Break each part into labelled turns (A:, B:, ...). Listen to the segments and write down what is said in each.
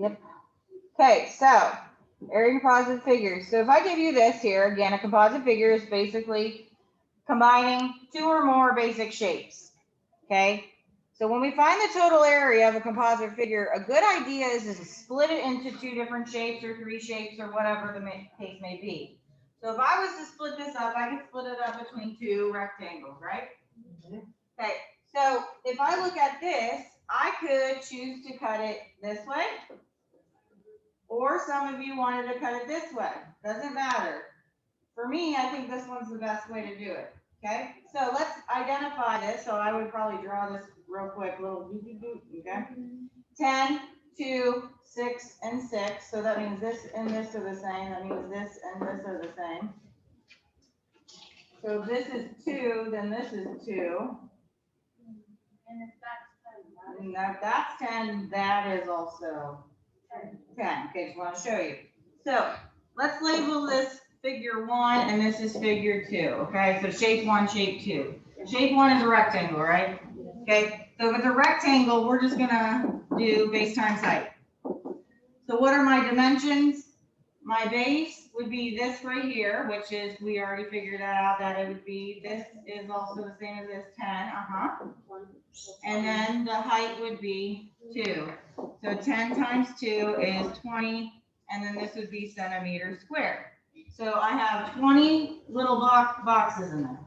A: Yep. Okay, so area composite figures. So if I give you this here, again, a composite figure is basically combining two or more basic shapes. Okay. So when we find the total area of a composite figure, a good idea is to split it into two different shapes or three shapes or whatever the case may be. So if I was to split this up, I could split it up between two rectangles, right? Okay, so if I look at this, I could choose to cut it this way, or some of you wanted to cut it this way. Doesn't matter. For me, I think this one's the best way to do it. Okay, so let's identify this. So I would probably draw this real quick, little doop doop doop, okay? 10, 2, 6, and 6. So that means this and this are the same. That means this and this are the same. So if this is 2, then this is 2.
B: And if that's 10,
A: And that's 10, that is also 10. Okay, just want to show you. So let's label this figure 1, and this is figure 2. Okay, so shape 1, shape 2. Shape 1 is a rectangle, right? Okay, so if it's a rectangle, we're just gonna do base times height. So what are my dimensions? My base would be this right here, which is, we already figured that out, that it would be, this is also the same as this 10, and then the height would be 2. So 10 times 2 is 20, and then this would be centimeters squared. So I have 20 little boxes in there.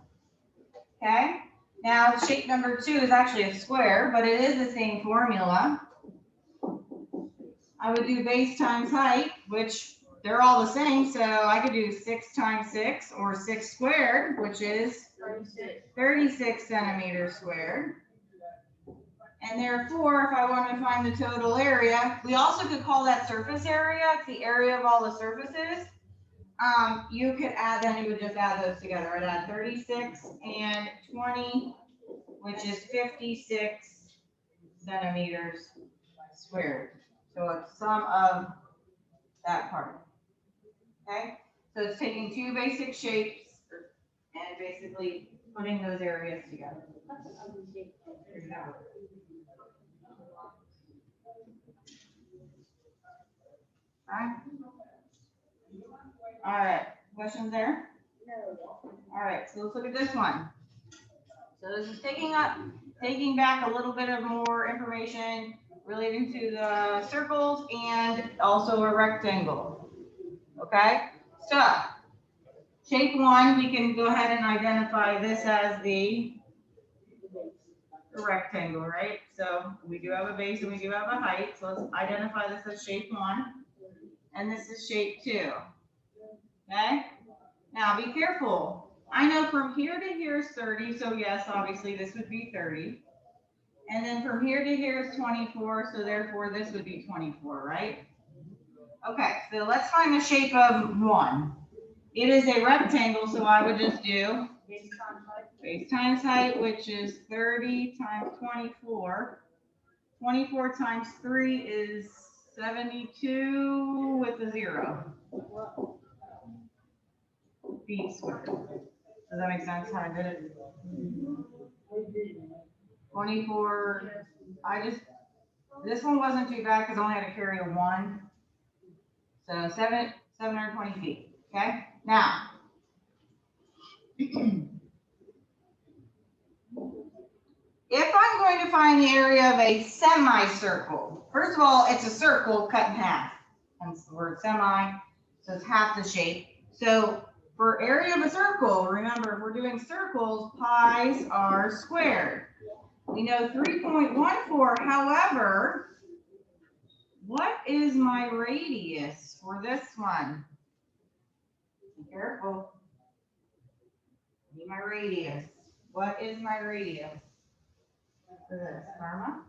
A: Okay? Now shape number 2 is actually a square, but it is the same formula. I would do base times height, which they're all the same, so I could do 6 times 6, or 6 squared, which is 36 centimeters squared. And therefore, if I want to find the total area, we also could call that surface area. It's the area of all the surfaces. You could add, then you would just add those together. I'd add 36 and 20, which is 56 centimeters squared. So it's sum of that part. Okay? So it's taking two basic shapes and basically putting those areas together. All right, questions there? No. All right, so let's look at this one. So this is taking back a little bit of more information relating to the circles and also a rectangle. Okay, so shape 1, we can go ahead and identify this as the rectangle, right? So we do have a base and we do have a height. So let's identify this as shape 1, and this is shape 2. Okay, now be careful. I know from here to here is 30, so yes, obviously this would be 30. And then from here to here is 24, so therefore this would be 24, right? Okay, so let's find the shape of 1. It is a rectangle, so I would just do base times height, which is 30 times 24. 24 times 3 is 72 with a 0. Feet squared. Does that make sense how I did it? 24, this one wasn't too bad because I only had to carry a 1. So 720 feet, okay? Now, if I'm going to find the area of a semicircle, first of all, it's a circle cut in half. Hence the word semi, so it's half the shape. So for area of a circle, remember, if we're doing circles, pi's are squared. We know 3.14, however, what is my radius for this one? Be careful. I need my radius. What is my radius for this, Karma?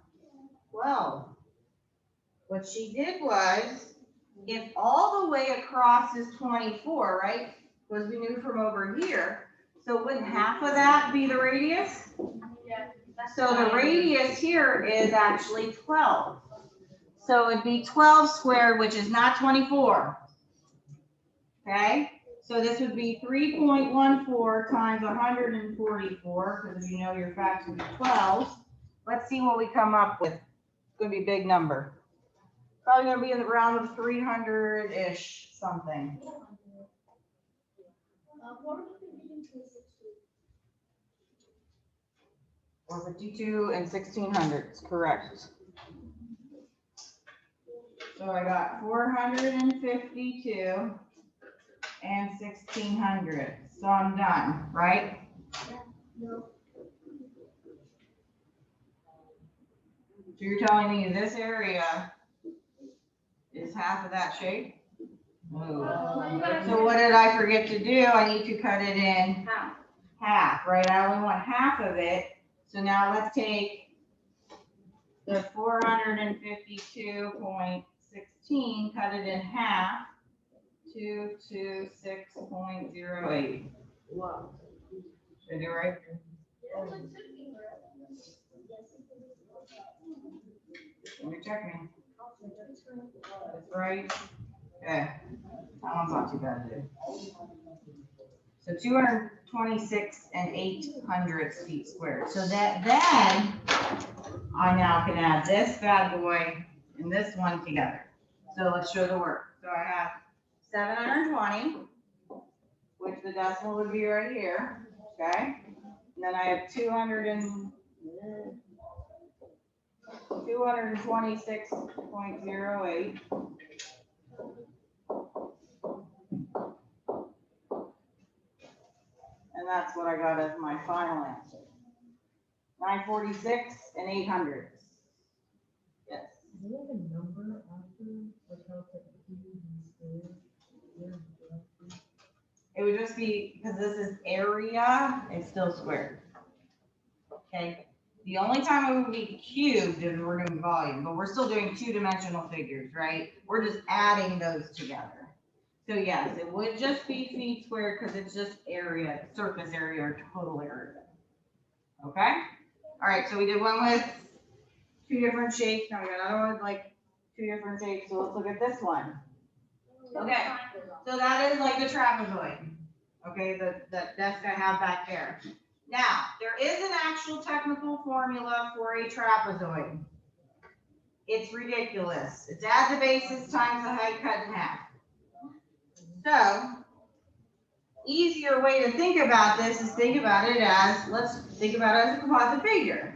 A: 12. What she did was, if all the way across is 24, right? Because we knew from over here, so wouldn't half of that be the radius?
B: Yeah.
A: So the radius here is actually 12. So it'd be 12 squared, which is not 24. Okay? So this would be 3.14 times 144, because you know your facts would be 12. Let's see what we come up with. It's going to be a big number. Probably gonna be in the round of 300-ish something. 452 and 1600s, correct. So I got 452 and 1600. So I'm done, right?
B: No.
A: So you're telling me this area is half of that shape? No. So what did I forget to do? I need to cut it in half, right? I only want half of it. So now let's take the 452.16, cut it in half, 226.08.
C: Wow.
A: Did I do it right? Let me check me. That's right. Okay. That one's not too bad, dude. So 226 and 800 feet squared. So that then I now can add this bad boy and this one together. So let's show the work. So I have 720, which the decimal would be right here. Okay. And then I have 226.08. And that's what I got as my final answer. 946 and 800. Yes.
C: Is there like a number after, like how it's like cubes and squares?
A: It would just be, because this is area, it's still squared. Okay. The only time it would be cubed is we're doing volume, but we're still doing two-dimensional figures, right? We're just adding those together. So yes, it would just be feet squared because it's just area, surface area or total area. Okay? All right, so we did one with two different shapes. Now we got another one with like two different shapes. So let's look at this one. Okay, so that is like the trapezoid. Okay, the desk I have back there. Now, there is an actual technical formula for a trapezoid. It's ridiculous. It's add the bases times the height cut in half. So, easier way to think about this is think about it as, let's think about it as a composite figure.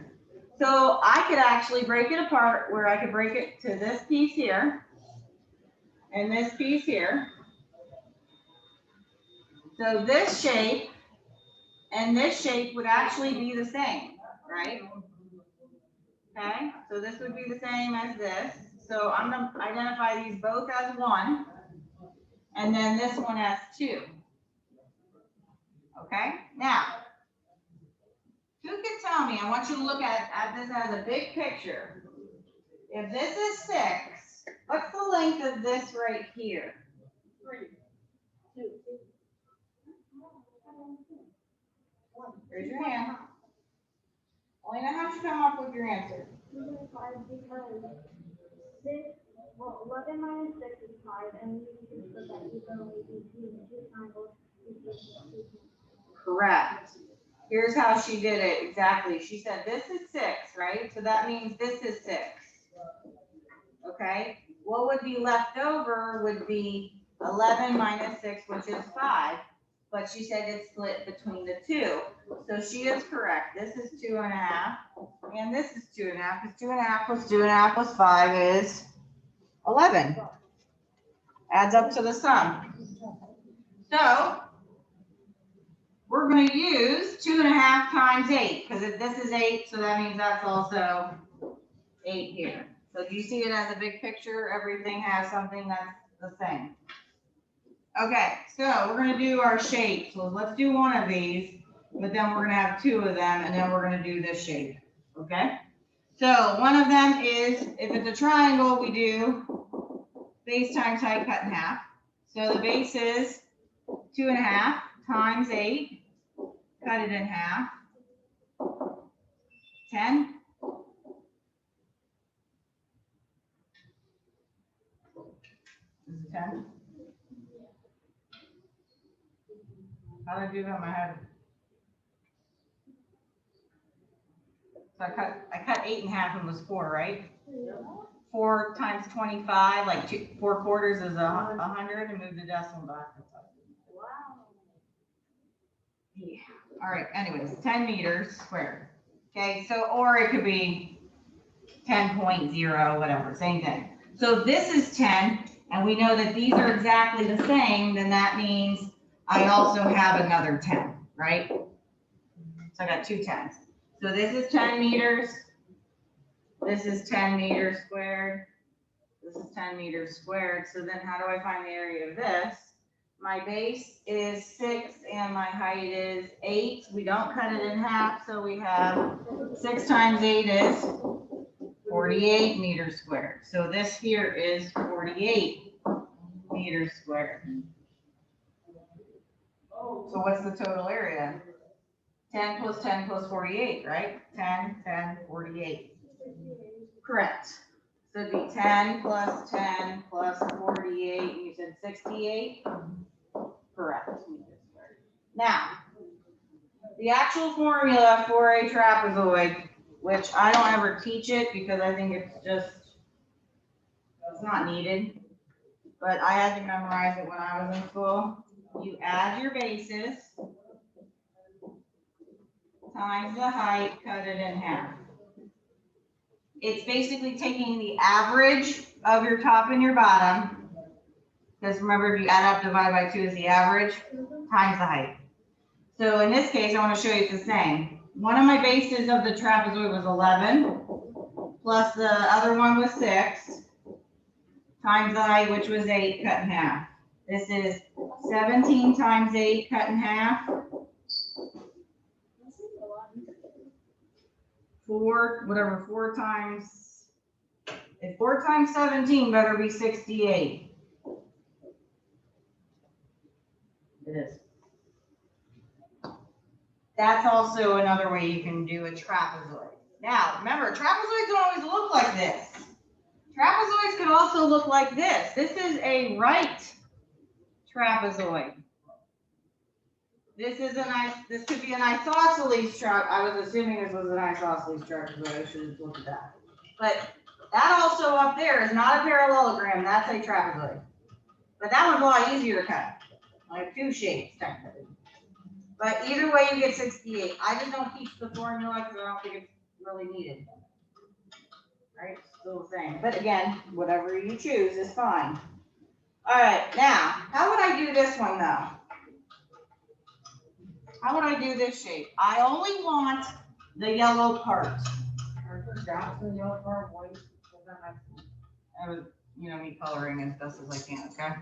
A: So I could actually break it apart where I could break it to this piece here and this piece here. So this shape and this shape would actually be the same, right? Okay, so this would be the same as this. So I'm going to identify these both as one, and then this one as two. Okay, now, who can tell me, I want you to look at this as a big picture. If this is 6, what's the length of this right here?
B: 3, 2.
A: Raise your hand. Elena, how'd you come up with your answer?
B: 11 minus 6 is 5, and you can put that evenly between the two triangles.
A: Correct. Here's how she did it exactly. She said this is 6, right? So that means this is 6. Okay. What would be left over would be 11 minus 6, which is 5. But she said it's split between the two. So she is correct. This is 2.5. And this is 2.5. Because 2.5 plus 2.5 plus 5 is 11. Adds up to the sum. So we're going to use 2.5 times 8. Because if this is 8, so that means that's also 8 here. So do you see it as a big picture? Everything has something that's the same. Okay, so we're going to do our shapes. So let's do one of these, but then we're going to have 2 of them, and then we're going to do this shape. Okay? So one of them is, if it's a triangle, we do base times height cut in half. So the base is 2.5 times 8, cut it in half. 10. This is 10. How did I do that in my head? So I cut 8 in half and was 4, right? 4 times 25, like 4 quarters is 100, and move the decimal back.
B: Wow.
A: Yeah. All right. Anyways, 10 meters squared. Okay. So, or it could be 10.0, whatever, same thing. So if this is 10, and we know that these are exactly the same, then that means I also have another 10, right? So I got 2 10s. So this is 10 meters. This is 10 meters squared. This is 10 meters squared. So then how do I find the area of this? My base is 6 and my height is 8. We don't cut it in half, so we have 6 times 8 is 48 meters squared. So this here is 48 meters squared. So what's the total area? 10 plus 10 plus 48, right? 10, 10, 48. Correct. So it'd be 10 plus 10 plus 48. You said 68? Correct. Now, the actual formula for a trapezoid, which I don't ever teach it because I think it's not needed, but I had to memorize it when I was in school. You add your bases times the height, cut it in half. It's basically taking the average of your top and your bottom, because remember, if you add up, divide by 2 is the average, times the height. So in this case, I want to show you it's the same. One of my bases of the trapezoid was 11, plus the other one was 6, times the height, which was 8, cut in half. This is 17 times 8, cut in half. 4 times, if 4 times 17 better be 68. It is. That's also another way you can do a trapezoid. Now, remember, trapezoids don't always look like this. Trapezoids can also look like this. This is a right trapezoid. This could be an isosceles trapezoid. I was assuming this was an isosceles trapezoid. I should have looked at that. But that also up there is not a parallelogram. That's a trapezoid. But that one's a lot easier to cut. Like 2 shapes, technically. But either way, you get 68. I just don't teach the formula because I don't think it's really needed. Right? Still the same. But again, whatever you choose is fine. All right. Now, how would I do this one, though? How would I do this shape? I only want the yellow part. I was, me coloring as best as I can, okay?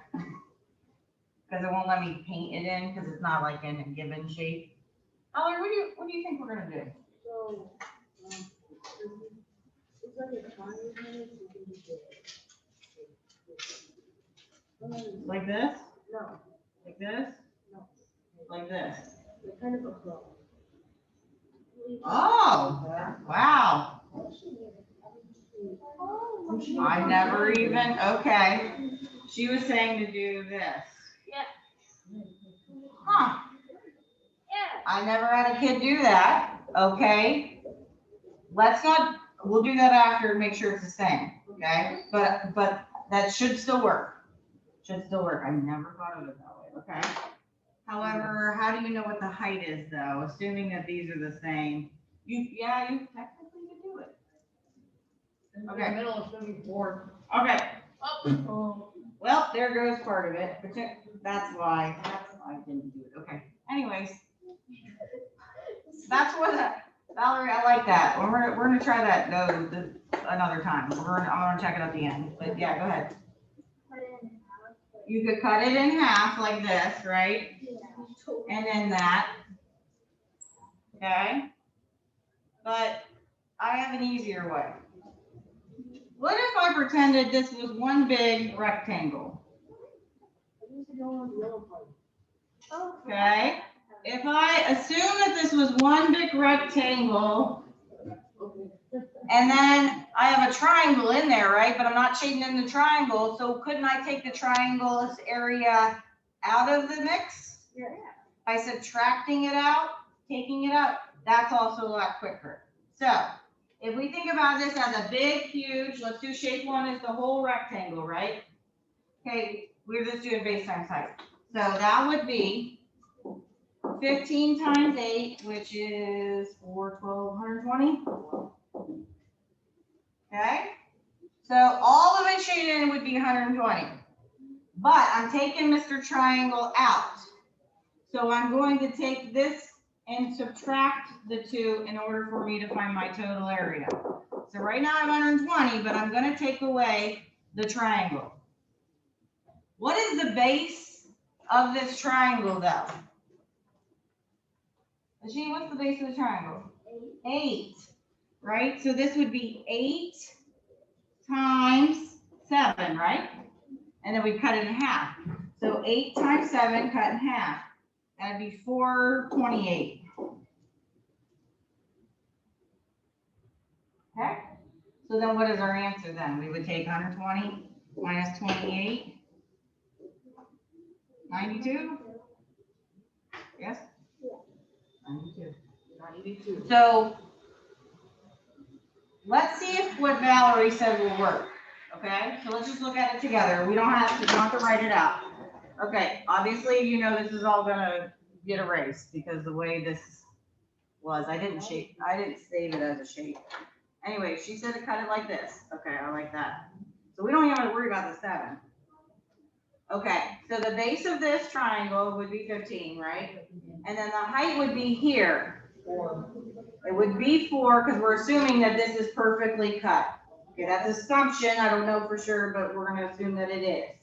A: Because it won't let me paint it in because it's not like in a given shape. Valerie, what do you think we're gonna do?
B: So, it's like a triangle.
A: Like this?
B: No,
A: Like this?
B: no.
A: Like this?
B: It's kind of a flow.
A: Oh, wow. I never even, okay. She was saying to do this.
B: Yeah.
A: Huh.
B: Yeah.
A: I never had a kid do that. Okay. We'll do that after and make sure it's the same. Okay. But that should still work. Should still work. I never thought of it that way. Okay. However, how do you know what the height is though? Assuming that these are the same. You technically could do it. Okay.
C: Middle of 74.
A: Okay.
C: Oh.
A: Well, there goes part of it. That's why I didn't do it. Okay. Anyways, that's what Valerie, I like that. We're gonna try that another time. I'm gonna check it at the end. But yeah, go ahead. You could cut it in half like this, right? And then that. Okay. But I have an easier way. What if I pretended this was one big rectangle? Okay. If I assume that this was one big rectangle, and then I have a triangle in there, right? But I'm not shading in the triangle, so couldn't I take the triangle's area out of the mix?
B: Yeah.
A: By subtracting it out, taking it out, that's also a lot quicker. So if we think about this as a big, huge, let's do shape one as the whole rectangle, right? Okay, we're just doing base times height. So that would be 15 times 8, which is 120. Okay? So all of it shaded in would be 120. But I'm taking Mr. Triangle out. So I'm going to take this and subtract the 2 in order for me to find my total area. So right now I'm 120, but I'm going to take away the triangle. What is the base of this triangle, though? Ajee, what's the base of the triangle? 8, right? So this would be 8 times 7, right? And then we cut it in half. So 8 times 7 cut in half. That'd be 428. Okay? So then what is our answer then? We would take 120 minus 28. 92? Yes? 92. So let's see if what Valerie said will work. Okay? So let's just look at it together. We don't have to write it out. Okay, obviously you know this is all gonna get erased because the way this was, I didn't save it as a shape. Anyway, she said to cut it like this. Okay, I like that. So we don't even have to worry about the 7. Okay, so the base of this triangle would be 15, right? And then the height would be here. 4. It would be 4 because we're assuming that this is perfectly cut. Okay, that's assumption. I don't know for sure, but we're going to assume that it is.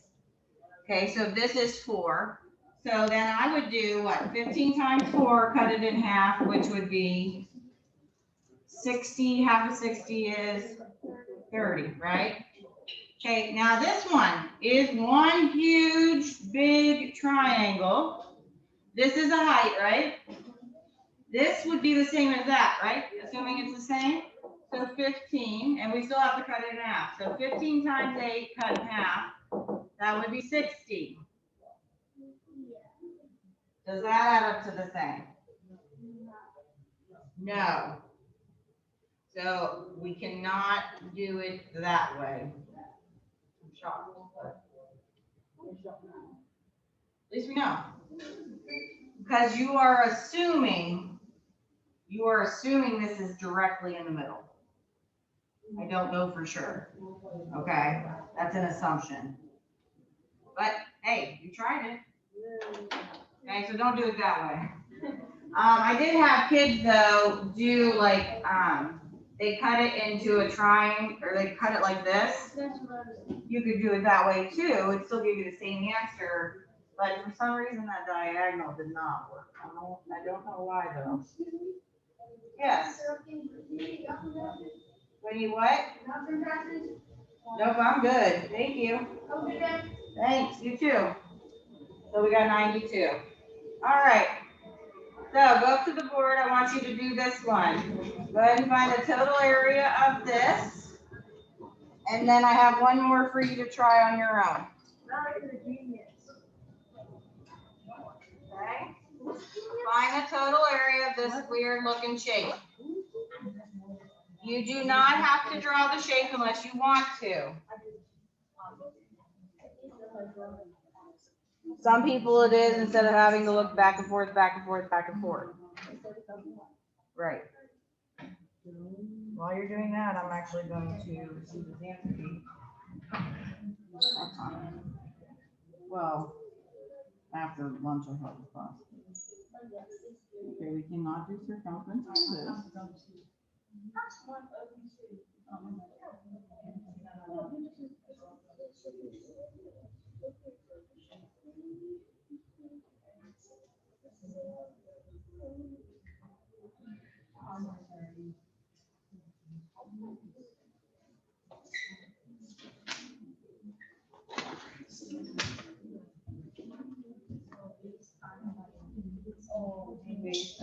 A: Okay, so this is 4. So then I would do what? 15 times 4, cut it in half, which would be 60. Half of 60 is 30, right? Okay, now this one is one huge, big triangle. This is a height, right? This would be the same as that, right? Assuming it's the same. So 15, and we still have to cut it in half. So 15 times 8 cut in half, that would be 60. Does that add up to the same? No. So we cannot do it that way. I'm shocked. At least we know. Because you are assuming this is directly in the middle. I don't know for sure. Okay, that's an assumption. But hey, you tried it. Okay, so don't do it that way. I did have kids though do like they cut it into a triangle or they cut it like this. You could do it that way too. It'd still give you the same answer, but for some reason that diagonal did not work. I don't know why though. Yes. When you what? Nope, I'm good. Thank you. Thanks, you too. So we got 92. All right. So go up to the board. I want you to do this one. Go ahead and find the total area of this. And then I have one more for you to try on your own. Okay. Find the total area of this weird looking shape. You do not have to draw the shape unless you want to. Some people it is instead of having to look back and forth, back and forth, back and forth. Right. While you're doing that, I'm actually going to see this answer sheet. That's fine. Well, after lunch, I hope it's possible. Okay, we cannot do circumference on this. Base